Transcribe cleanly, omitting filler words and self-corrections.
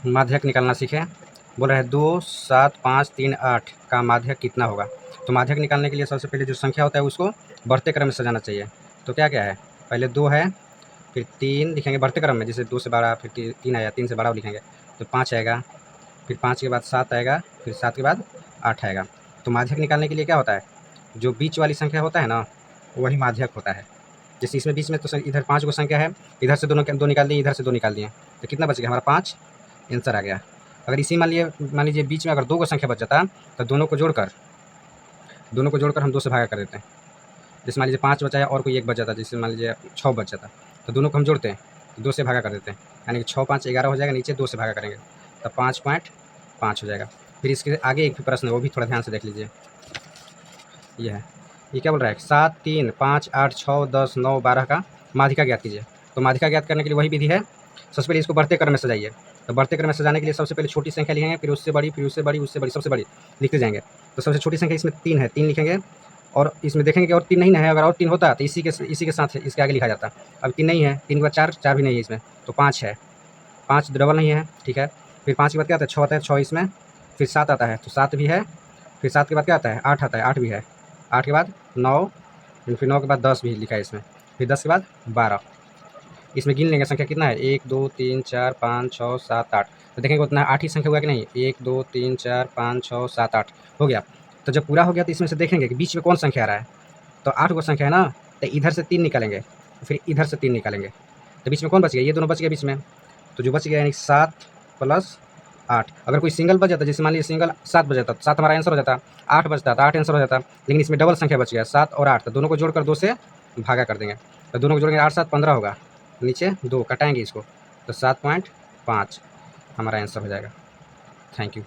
माध्यक निकालना सीखें। बोल रहा है 2, 7, 5, 3, 8 का माध्यक कितना होगा। तो माध्यक निकालने के लिए सबसे पहले जो संख्या होता है उसको बढ़ते क्रम में सजाना चाहिए। तो क्या क्या है, पहले 2 है, फिर 3 लिखेंगे बढ़ते क्रम में, जैसे 2 से 12, फिर 3 आया, 3 से 12 लिखेंगे तो 5 आएगा, फिर 5 के बाद 7 आएगा, फिर 7 के बाद 8 आएगा। तो माध्यक निकालने के लिए क्या होता है, जो बीच वाली संख्या होता है ना वही माध्यक होता है। जैसे इसमें बीच में तो इधर 5 गो संख्या है, इधर से दो निकाल दिए, इधर से 2 निकाल दिए, तो कितना बच गया हमारा 5, आंसर आ गया। अगर इसी मान लीजिए बीच में अगर 2 गो संख्या बच जाता तो दोनों को जोड़कर हम 2 से भागा कर देते हैं। जैसे मान लीजिए 5 बचा है और कोई एक बच जाता, जैसे मान लीजिए 6 बच जाता, तो दोनों को हम जोड़ते हैं तो 2 से भागा कर देते हैं, यानी कि 6, 5, 11 हो जाएगा, नीचे 2 से भागा करेंगे तब 5.5 हो जाएगा। फिर इसके आगे एक प्रश्न है वो भी थोड़ा ध्यान से देख लीजिए। ये क्या बोल रहा है, 7, 3, 5, 8, 6, 10, 9, 12 का माध्यिका ज्ञात कीजिए। तो माध्यिका ज्ञात करने के लिए वही विधि है, सबसे पहले इसको बढ़ते क्रम में सजाइए। तो बढ़ते क्रम में सजाने के लिए सबसे पहले छोटी संख्या लिखेंगे, फिर उससे बड़ी, फिर उससे बड़ी, उससे बड़ी, सबसे बड़ी लिखते जाएंगे। तो सबसे छोटी संख्या इसमें 3 है, 3 लिखेंगे, और इसमें देखेंगे कि और 3 नहीं है, अगर और 3 होता तो इसी के साथ इसके आगे लिखा जाता। अब 3 नहीं है, 3 के बाद 4 भी नहीं है इसमें, तो 5 है, 5 डबल नहीं है, ठीक है। फिर 5 के बाद क्या आता है, 6 आता है, 6 इसमें, फिर 7 आता है तो 7 भी है, फिर 7 के बाद क्या आता है, 8 आता है, 8 भी है, 8 के बाद 9, फिर 9 के बाद 10 भी लिखा है इसमें, फिर 10 के बाद 12। इसमें गिन लेंगे संख्या कितना है, 1, 2, 3, 4, 5, 6, 7, 8। तो देखेंगे उतना 8 ही संख्या हुआ कि नहीं, 1, 2, 3, 4, 5, 6, 7, 8 हो गया। तो जब पूरा हो गया तो इसमें से देखेंगे कि बीच में कौन संख्या आ रहा है। तो 8 गो संख्या है ना, तो इधर से 3 निकालेंगे, फिर इधर से 3 निकालेंगे, तो बीच में कौन बच गया, ये दोनों बच गए बीच में। तो जो बच गया यानी 7 + 8। अगर कोई सिंगल बच जाता, जैसे मान लीजिए सिंगल 7 बच जाता तो 7 हमारा आंसर हो जाता, 8 बचता तो 8 आंसर हो जाता, लेकिन इसमें डबल संख्या बच गया 7 और 8, तो दोनों को जोड़कर 2 से भागा कर देंगे। तो दोनों को जोड़ेंगे 8, 7, 15 होगा, नीचे 2 कटाएंगे इसको, तो 7.5 हमारा आंसर हो जाएगा। Thank you.